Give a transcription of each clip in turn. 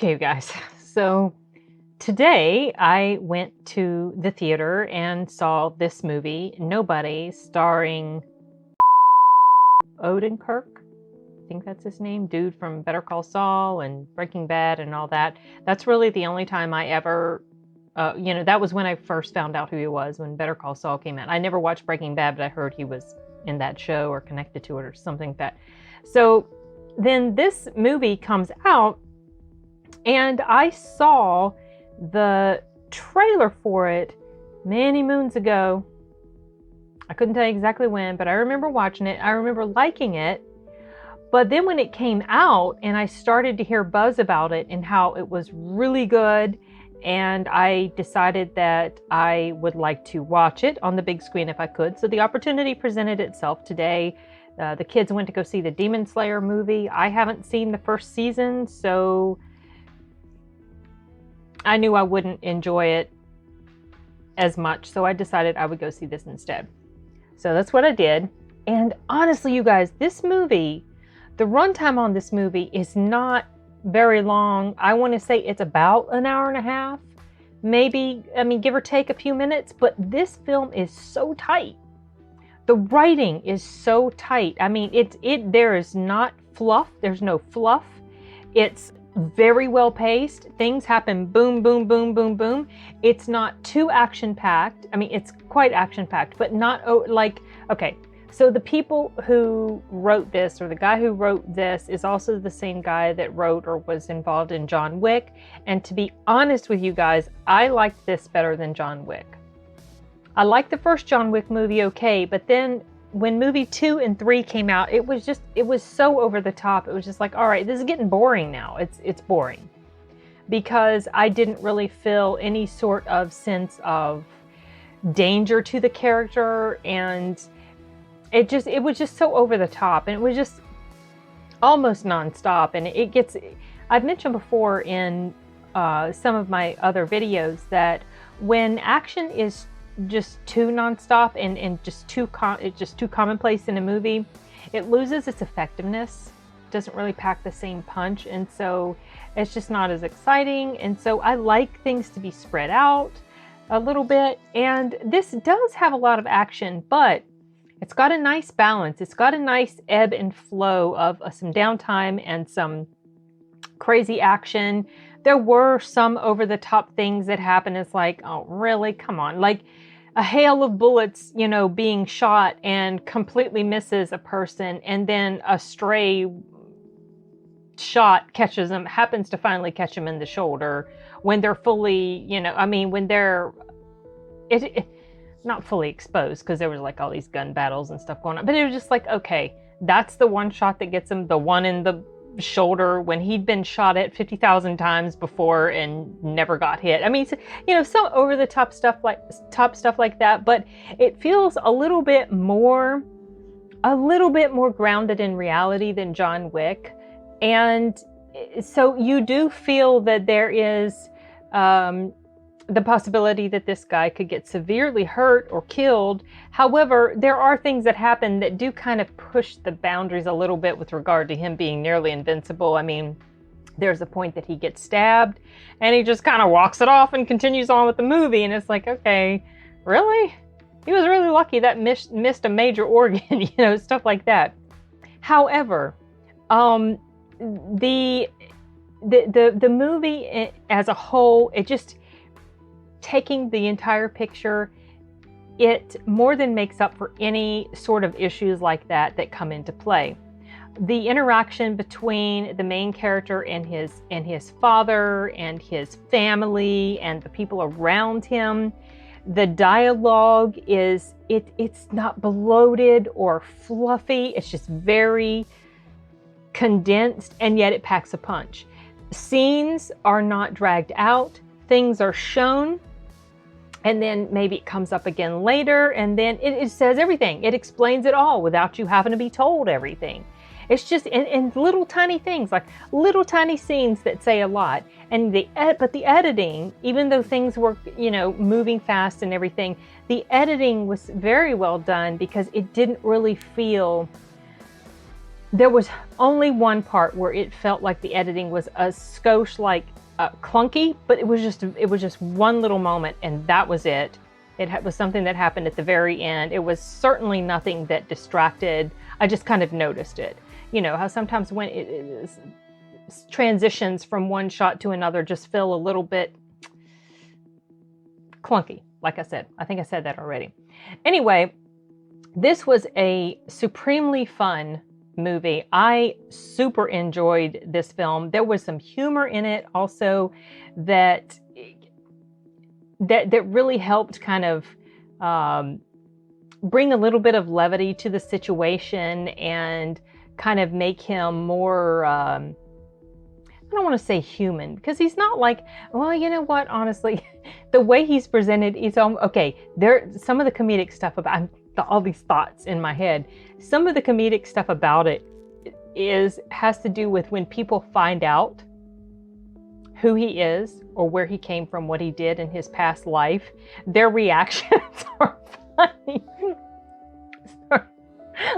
Okay, you guys. So today I went to the theater and saw this movie, Nobody, starring Odenkirk. I think that's his name. Dude from Better Call Saul and Breaking Bad and all that. That's really the only time I ever, that was when I first found out who he was, when Better Call Saul came out. I never watched Breaking Bad, but I heard he was in that show or connected to it or something like that. So then this movie comes out, and I saw the trailer for it many moons ago. I couldn't tell you exactly when, but I remember watching it. I remember liking it. But then when it came out and I started to hear buzz about it and how it was really good, and I decided that I would like to watch it on the big screen if I could. So the opportunity presented itself today. The kids went to go see the Demon Slayer movie. I haven't seen the first season, so I knew I wouldn't enjoy it as much, so I decided I would go see this instead. So that's what I did. And honestly, you guys, this movie, the runtime on this movie is not very long. I want to say it's about an hour and a half, maybe, give or take a few minutes, but this film is so tight. The writing is so tight. There is not fluff. There's no fluff. It's very well paced. Things happen boom, boom, boom, boom, boom. It's not too action packed. It's quite action packed, but not okay. So the people who wrote this, or the guy who wrote this, is also the same guy that wrote or was involved in John Wick. And to be honest with you guys, I liked this better than John Wick. I liked the first John Wick movie okay, but then when movie 2 and 3 came out, it was so over the top. It was just like, all right, this is getting boring now. It's boring. Because I didn't really feel any sort of sense of danger to the character, and it was just so over the top, and it was just almost nonstop. And I've mentioned before in some of my other videos that when action is just too nonstop and just too commonplace in a movie, it loses its effectiveness. It doesn't really pack the same punch, and so it's just not as exciting. And so I like things to be spread out a little bit, and this does have a lot of action, but it's got a nice balance. It's got a nice ebb and flow of some downtime and some crazy action. There were some over-the-top things that happen. It's like, oh, really? Come on. Like a hail of bullets, being shot and completely misses a person, and then a stray shot happens to finally catch them in the shoulder when they're fully, when they're not fully exposed, because there was like all these gun battles and stuff going on. But it was just like, okay, that's the one shot that gets him, the one in the shoulder when he'd been shot at 50,000 times before and never got hit. Some over the top stuff like that, but it feels a little bit more grounded in reality than John Wick. And so you do feel that there is the possibility that this guy could get severely hurt or killed. However, there are things that happen that do kind of push the boundaries a little bit with regard to him being nearly invincible. There's a point that he gets stabbed and he just kind of walks it off and continues on with the movie. And it's like, okay, really? He was really lucky that missed a major organ, stuff like that. However, the movie as a whole, it just, taking the entire picture, it more than makes up for any sort of issues like that come into play. The interaction between the main character and his father and his family and the people around him, the dialogue it's not bloated or fluffy. It's just very condensed, and yet it packs a punch. Scenes are not dragged out. Things are shown, and then maybe it comes up again later, and then it says everything. It explains it all without you having to be told everything. It's just in little tiny things, like little tiny scenes that say a lot. And but the editing, even though things were, moving fast and everything, the editing was very well done, because it didn't really feel There was only one part where it felt like the editing was a skosh like clunky, but it was just one little moment, and that was it. It was something that happened at the very end. It was certainly nothing that distracted. I just kind of noticed it. You know how sometimes when transitions from one shot to another just feel a little bit clunky. Like I said, I think I said that already. Anyway, this was a supremely fun movie. I super enjoyed this film. There was some humor in it also that really helped kind of bring a little bit of levity to the situation and kind of make him more, I don't want to say human, because he's not like, well, you know what, honestly, the way he's presented, he's okay, some of the comedic stuff about all these thoughts in my head, some of the comedic stuff about it has to do with when people find out who he is or where he came from, what he did in his past life. Their reactions are funny.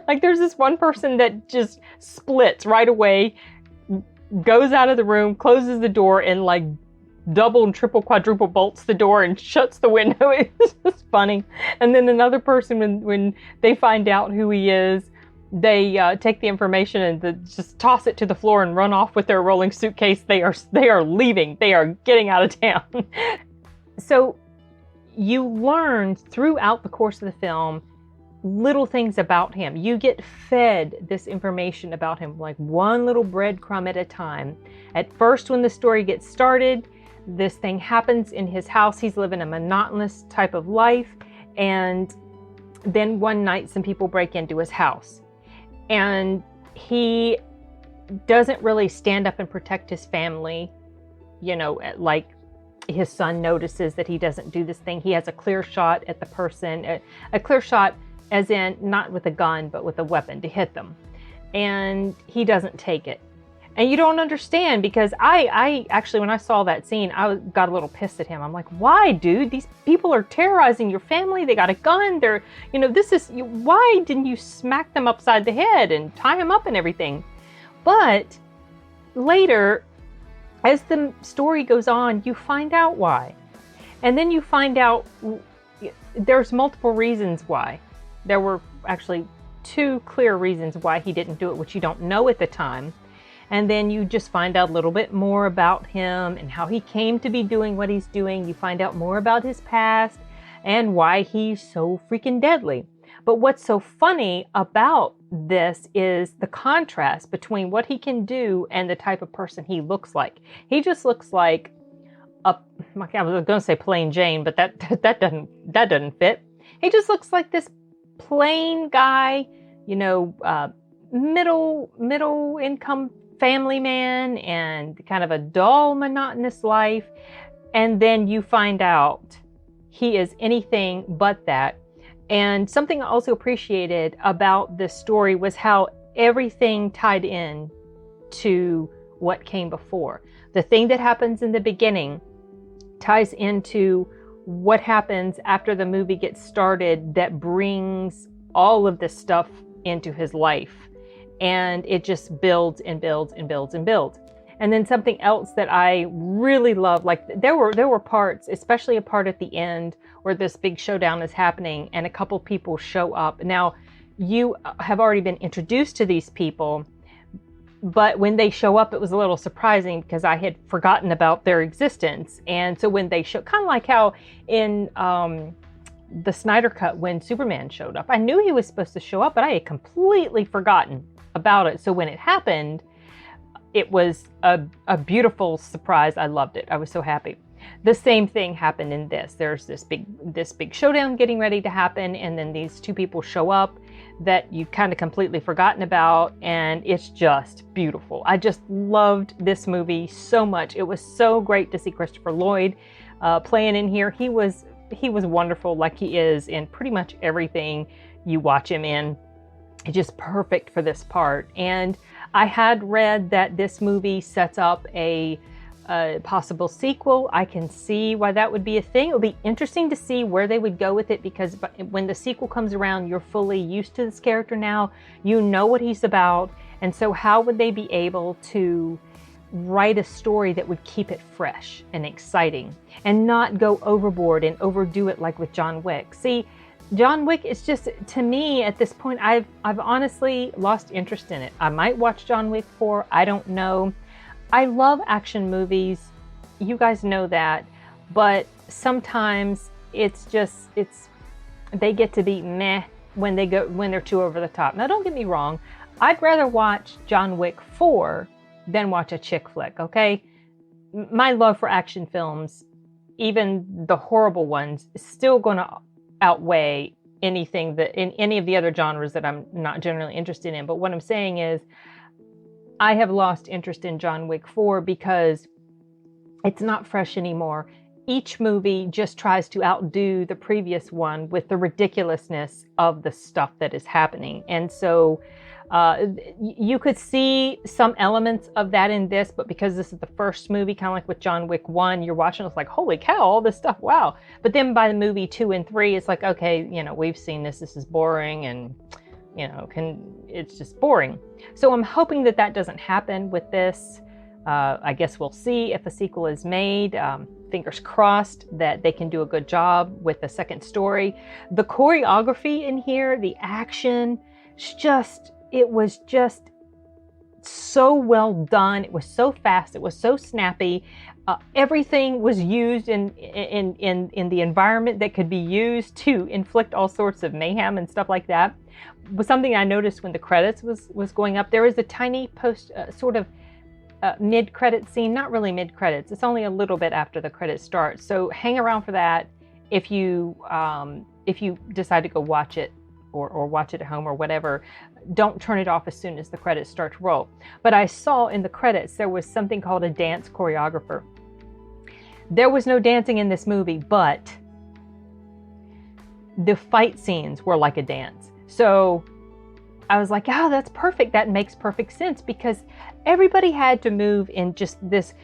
Like there's this one person that just splits right away, goes out of the room, closes the door, and like double and triple quadruple bolts the door and shuts the window. It's just funny. And then another person, when they find out who he is, they take the information and just toss it to the floor and run off with their rolling suitcase. They are leaving. They are getting out of town. So you learn throughout the course of the film little things about him. You get fed this information about him, like one little breadcrumb at a time. At first, when the story gets started, this thing happens in his house. He's living a monotonous type of life. And then one night, some people break into his house. And he doesn't really stand up and protect his family. You know, like his son notices that he doesn't do this thing. He has a clear shot at the person, a clear shot as in not with a gun, but with a weapon to hit them. And he doesn't take it. And you don't understand, because I actually, when I saw that scene, I got a little pissed at him. I'm like, why, dude? These people are terrorizing your family. They got a gun. They're, you know, why didn't you smack them upside the head and tie them up and everything? But later, as the story goes on, you find out why. And then you find out there's multiple reasons why. There were actually 2 clear reasons why he didn't do it, which you don't know at the time. And then you just find out a little bit more about him and how he came to be doing what he's doing. You find out more about his past and why he's so freaking deadly. But what's so funny about this is the contrast between what he can do and the type of person he looks like. He just looks like I was going to say plain Jane, but that doesn't fit. He just looks like this plain guy, you know, middle income family man, and kind of a dull, monotonous life. And then you find out he is anything but that. And something I also appreciated about this story was how everything tied in to what came before. The thing that happens in the beginning ties into what happens after the movie gets started that brings all of this stuff into his life. And it just builds and builds and builds and builds. And then something else that I really love, like there were parts, especially a part at the end where this big showdown is happening and a couple people show up. Now, you have already been introduced to these people, but when they show up, it was a little surprising because I had forgotten about their existence. And so when they show, kind of like how in the Snyder Cut, when Superman showed up, I knew he was supposed to show up, but I had completely forgotten about it. So when it happened, it was a beautiful surprise. I loved it. I was so happy. The same thing happened in this. There's this big showdown getting ready to happen, and then these 2 people show up that you kind of completely forgotten about, and it's just beautiful. I just loved this movie so much. It was so great to see Christopher Lloyd playing in here. He was wonderful, like he is in pretty much everything you watch him in. It's just perfect for this part. And I had read that this movie sets up a possible sequel. I can see why that would be a thing. It would be interesting to see where they would go with it, because when the sequel comes around, you're fully used to this character now. You know what he's about, And so how would they be able to write a story that would keep it fresh and exciting and not go overboard and overdo it like with John Wick? See, John Wick is just, to me at this point, I've honestly lost interest in it. I might watch John Wick 4, I don't know. I love action movies, you guys know that, but sometimes they get to be meh when they're too over the top. Now don't get me wrong, I'd rather watch John Wick 4 than watch a chick flick, okay? My love for action films, even the horrible ones, is still going to outweigh anything that in any of the other genres that I'm not generally interested in. But what I'm saying is, I have lost interest in John Wick 4 because it's not fresh anymore. Each movie just tries to outdo the previous one with the ridiculousness of the stuff that is happening. And so you could see some elements of that in this, but because this is the first movie, kind of like with John Wick 1, you're watching, it's like, holy cow, all this stuff, wow. But then by the movie 2 and 3, it's like, okay, we've seen this is boring, and it's just boring. So I'm hoping that doesn't happen with this. I guess we'll see if a sequel is made. Fingers crossed that they can do a good job with the second story. The choreography in here, the action, it was just so well done. It was so fast. It was so snappy. Everything was used in the environment that could be used to inflict all sorts of mayhem and stuff like that. Was something I noticed when the credits was going up. There was a tiny mid-credit scene, not really mid-credits. It's only a little bit after the credits start. So hang around for that if you decide to go watch it or watch it at home or whatever. Don't turn it off as soon as the credits start to roll. But I saw in the credits there was something called a dance choreographer. There was no dancing in this movie, but the fight scenes were like a dance. So I was like, oh, that's perfect. That makes perfect sense, because everybody had to move in just this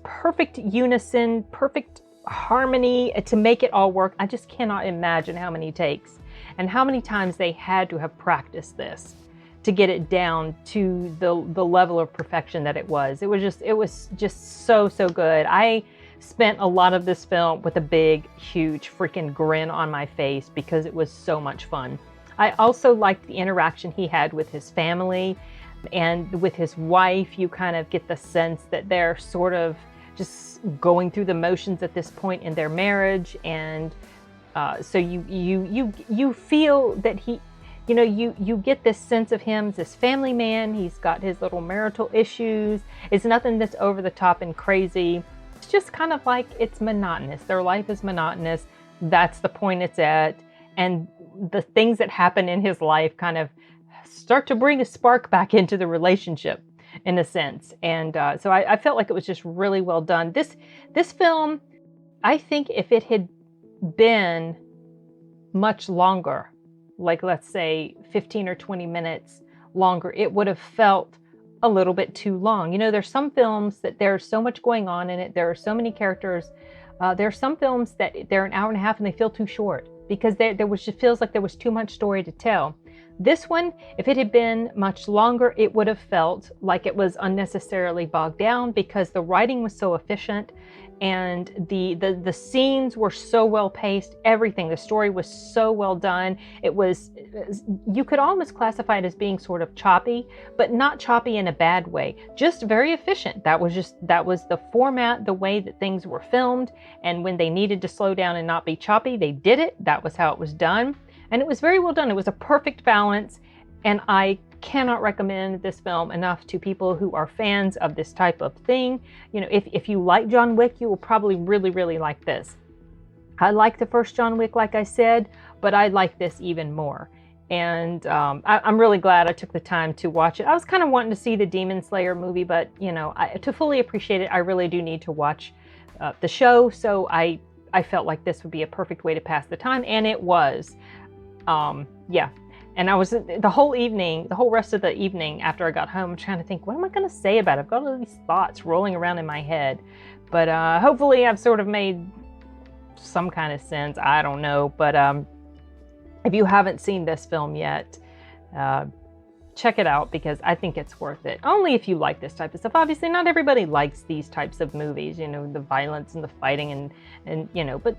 perfect unison, perfect harmony to make it all work. I just cannot imagine how many takes and how many times they had to have practiced this to get it down to the level of perfection that it was. It was just so good. I spent a lot of this film with a big, huge freaking grin on my face because it was so much fun. I also liked the interaction he had with his family and with his wife. You kind of get the sense that they're sort of just going through the motions at this point in their marriage, and so you feel that he, you get this sense of him as this family man. He's got his little marital issues. It's nothing that's over the top and crazy. It's just kind of like, it's monotonous. Their life is monotonous. That's the point it's at. And the things that happen in his life kind of start to bring a spark back into the relationship, in a sense. And so I felt like it was just really well done. This film, I think if it had been much longer, like let's say 15 or 20 minutes longer, it would have felt a little bit too long. There's some films that there's so much going on in it. There are so many characters. There are some films that they're an hour and a half and they feel too short, because just feels like there was too much story to tell. This one, if it had been much longer, it would have felt like it was unnecessarily bogged down, because the writing was so efficient and the scenes were so well paced. Everything, the story was so well done. It was, you could almost classify it as being sort of choppy, but not choppy in a bad way, just very efficient. That was the format, the way that things were filmed. And when they needed to slow down and not be choppy, they did it. That was how it was done. And it was very well done. It was a perfect balance. And I cannot recommend this film enough to people who are fans of this type of thing. If you like John Wick, you will probably really, really like this. I like the first John Wick, like I said, but I like this even more. And I'm really glad I took the time to watch it. I was kind of wanting to see the Demon Slayer movie, but to fully appreciate it, I really do need to watch the show. So I felt like this would be a perfect way to pass the time, and it was. Yeah. And I was the whole rest of the evening after I got home trying to think, what am I going to say about it? I've got all these thoughts rolling around in my head. But hopefully I've sort of made some kind of sense. I don't know. But if you haven't seen this film yet, check it out because I think it's worth it. Only if you like this type of stuff. Obviously, not everybody likes these types of movies, you know, the violence and the fighting and you know, but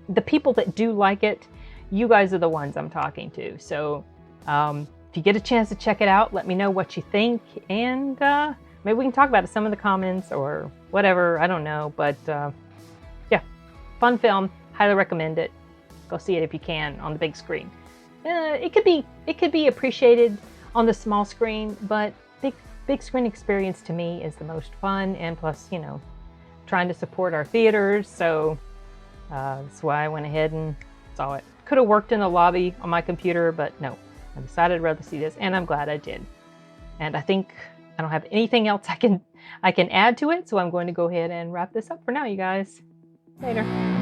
the people that do like it, you guys are the ones I'm talking to. So if you get a chance to check it out, let me know what you think, and maybe we can talk about it, some of the comments or whatever, I don't know. But yeah, fun film, highly recommend it. Go see it if you can on the big screen. It could be appreciated on the small screen, but big screen experience to me is the most fun, and plus, you know, trying to support our theaters, so that's why I went ahead and saw it. Could have worked in the lobby on my computer, but no, I decided I'd rather see this, and I'm glad I did. And I think I don't have anything else I can add to it, so I'm going to go ahead and wrap this up for now, you guys. Later.